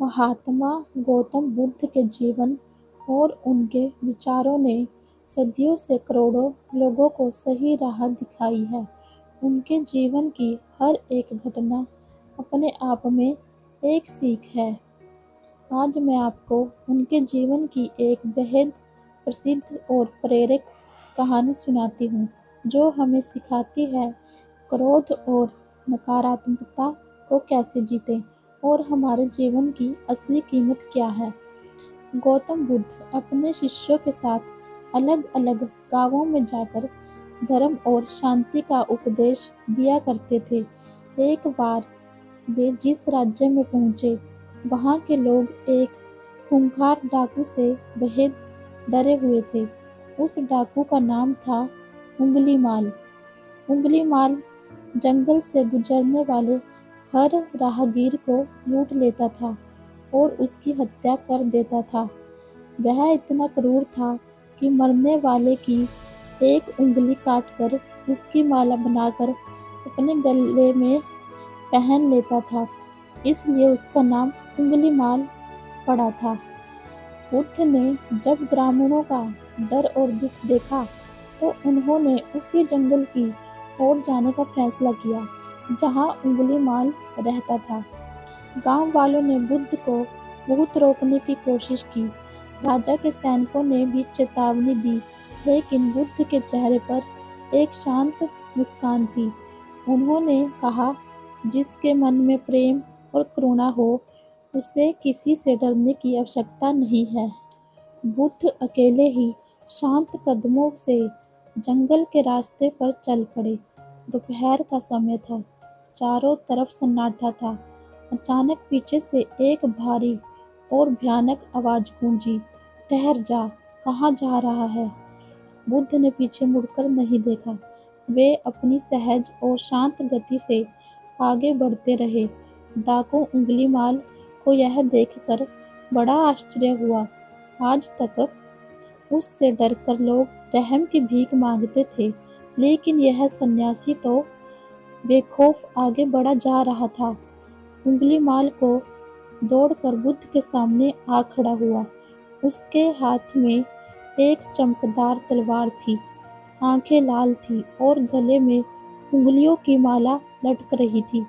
महात्मा गौतम बुद्ध के जीवन और उनके विचारों ने सदियों से करोड़ों लोगों को सही राह दिखाई है। उनके जीवन की हर एक घटना अपने आप में एक सीख है। आज मैं आपको उनके जीवन की एक बेहद प्रसिद्ध और प्रेरक कहानी सुनाती हूँ, जो हमें सिखाती है क्रोध और नकारात्मकता को कैसे जीतें और हमारे जीवन की असली कीमत क्या है। गौतम बुद्ध अपने शिष्यों के साथ अलग अलग गांवों में जाकर धर्म और शांति का उपदेश दिया करते थे। एक बार वे जिस राज्य में पहुंचे, वहां के लोग एक खूंखार डाकू से बेहद डरे हुए थे। उस डाकू का नाम था उंगलीमाल। उंगलीमाल जंगल से गुजरने वाले हर राहगीर को लूट लेता था और उसकी हत्या कर देता था। वह इतना क्रूर था कि मरने वाले की एक उंगली काटकर उसकी माला बनाकर अपने गले में पहन लेता था, इसलिए उसका नाम उंगलीमाल पड़ा था। बुद्ध ने जब ग्रामीणों का डर और दुख देखा, तो उन्होंने उसी जंगल की ओर जाने का फैसला किया जहां उंगलीमाल रहता था। गांव वालों ने बुद्ध को बहुत रोकने की कोशिश की। राजा के सैनिकों ने भी चेतावनी दी, लेकिन बुद्ध के चेहरे पर एक शांत मुस्कान थी। उन्होंने कहा, जिसके मन में प्रेम और करुणा हो, उसे किसी से डरने की आवश्यकता नहीं है। बुद्ध अकेले ही शांत कदमों से जंगल के रास्ते पर चल पड़े। दोपहर का समय था, चारों तरफ सन्नाटा था। अचानक पीछे से एक भारी और भयानक आवाज गूंजी, ठहर जा, कहाँ जा रहा है? बुद्ध ने पीछे मुड़कर नहीं देखा। वे अपनी सहज और शांत गति से आगे बढ़ते रहे। डाकू उंगलीमाल को यह देखकर बड़ा आश्चर्य हुआ। आज तक उससे डरकर लोग रहम की भीख मांगते थे, लेकिन यह सन्यासी तो बेखौफ आगे बढ़ा जा रहा था। उंगलीमाल को दौड़कर बुद्ध के सामने आ खड़ा हुआ। उसके हाथ में एक चमकदार तलवार थी, आंखें लाल थी और गले में उंगलियों की माला लटक रही थी।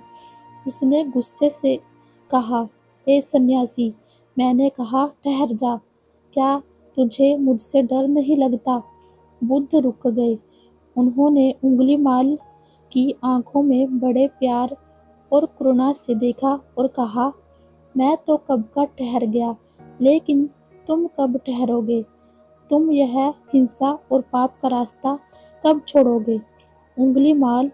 उसने गुस्से से कहा, ए सन्यासी, मैंने कहा ठहर जा, क्या तुझे मुझसे डर नहीं लगता? बुद्ध रुक गए। उन्होंने उंगलीमाल की आंखों में बड़े प्यार और करुणा से देखा और कहा, मैं तो कब का ठहर गया, लेकिन तुम कब ठहरोगे? तुम यह हिंसा और पाप का रास्ता कब छोड़ोगे? उंगलीमाल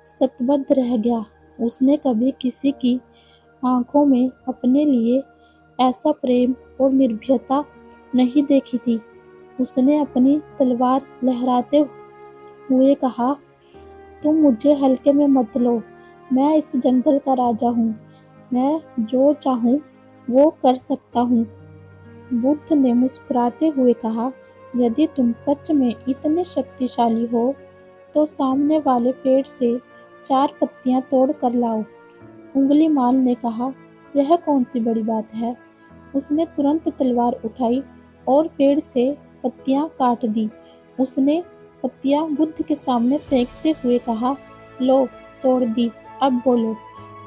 स्तब्ध रह गया। उसने कभी किसी की आंखों में अपने लिए ऐसा प्रेम और निर्भयता नहीं देखी थी। उसने अपनी तलवार लहराते हुए कहा, तुम मुझे हल्के में मत लो। मैं इस जंगल का राजा हूँ। मैं जो चाहूँ वो कर सकता हूँ। बुद्ध ने मुस्कुराते हुए कहा, यदि तुम सच में इतने शक्तिशाली हो, तो सामने वाले पेड़ से 4 पत्तियां तोड़ कर लाओ। उंगलीमाल ने कहा, यह कौन सी बड़ी बात है? उसने तुरंत तलवार उठाई और पेड़ से पत्तियां काट दी। उसने पत्तियां बुद्ध के सामने फेंकते हुए कहा, लो, तोड़ दी, अब बोलो।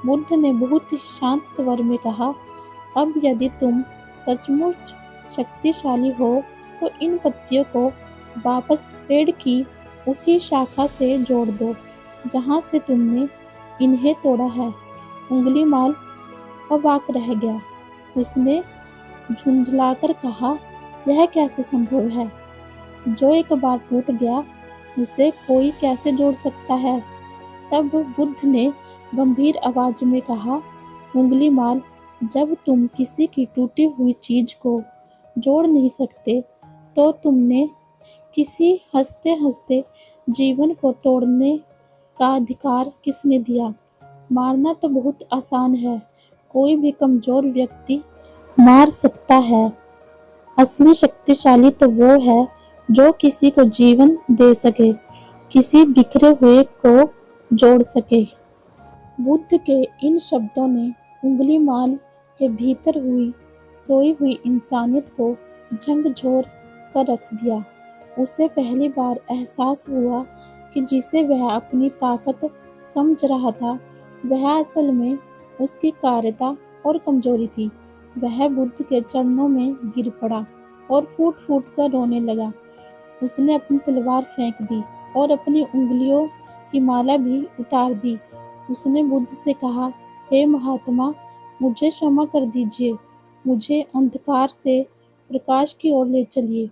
बुद्ध ने बहुत ही शांत स्वर में कहा, अब यदि तुम सचमुच शक्तिशाली हो, तो इन पत्तियों को वापस पेड़ की उसी शाखा से जोड़ दो जहाँ से तुमने इन्हें तोड़ा है। उंगलीमाल अवाक रह गया। उसने झुंझलाकर कहा, यह कैसे संभव है? जो एक बार टूट गया, उसे कोई कैसे जोड़ सकता है? तब बुद्ध ने गंभीर आवाज में कहा, उंगलीमाल, जब तुम किसी की टूटी हुई चीज को जोड़ नहीं सकते, तो तुमने किसी हंसते हंसते जीवन को तोड़ने का अधिकार किसने दिया? मारना तो बहुत आसान है, कोई भी कमजोर व्यक्ति मार सकता है। असली शक्तिशाली तो वो है जो किसी को जीवन दे सके, किसी बिखरे हुए को जोड़ सके। बुद्ध के इन शब्दों ने उंगलीमाल के भीतर सोई हुई इंसानियत को झकझोर कर रख दिया। उसे पहली बार एहसास हुआ कि जिसे वह अपनी ताकत समझ रहा था, वह असल में उसकी कायरता और कमजोरी थी। वह बुद्ध के चरणों में गिर पड़ा और फूट-फूट कर रोने लगा। उसने अपनी तलवार फेंक दी और अपनी उंगलियों की माला भी उतार दी। उसने बुद्ध से कहा, हे महात्मा, मुझे क्षमा कर दीजिए, मुझे अंधकार से प्रकाश की ओर ले चलिए।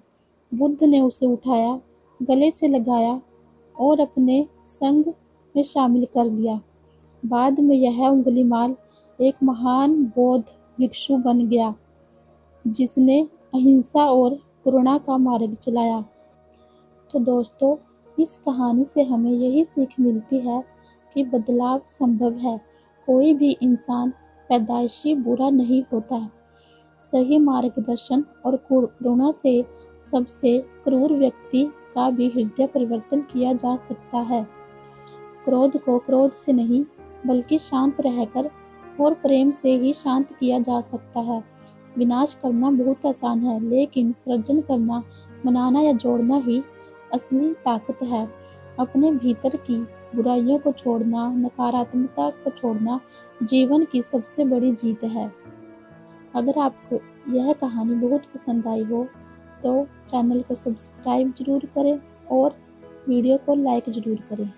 बुद्ध ने उसे उठाया, गले से लगाया और अपने संग में शामिल कर लिया। बाद में यह उंगलीमाल एक महान बौद्ध भिक्षु बन गया, जिसने अहिंसा और करुणा का मार्ग चलाया। तो दोस्तों, इस कहानी से हमें यही सीख मिलती है कि बदलाव संभव है। कोई भी इंसान पैदाइशी बुरा नहीं होता है। सही मार्गदर्शन और करुणा से सबसे क्रूर व्यक्ति का भी हृदय परिवर्तन किया जा सकता है। क्रोध को क्रोध से नहीं, बल्कि शांत रहकर और प्रेम से ही शांत किया जा सकता है। विनाश करना बहुत आसान है, लेकिन सृजन करना, मनाना या जोड़ना ही असली ताकत है। अपने भीतर की बुराइयों को छोड़ना, नकारात्मकता को छोड़ना जीवन की सबसे बड़ी जीत है। अगर आपको यह कहानी बहुत पसंद आई हो तो चैनल को सब्सक्राइब जरूर करें और वीडियो को लाइक जरूर करें।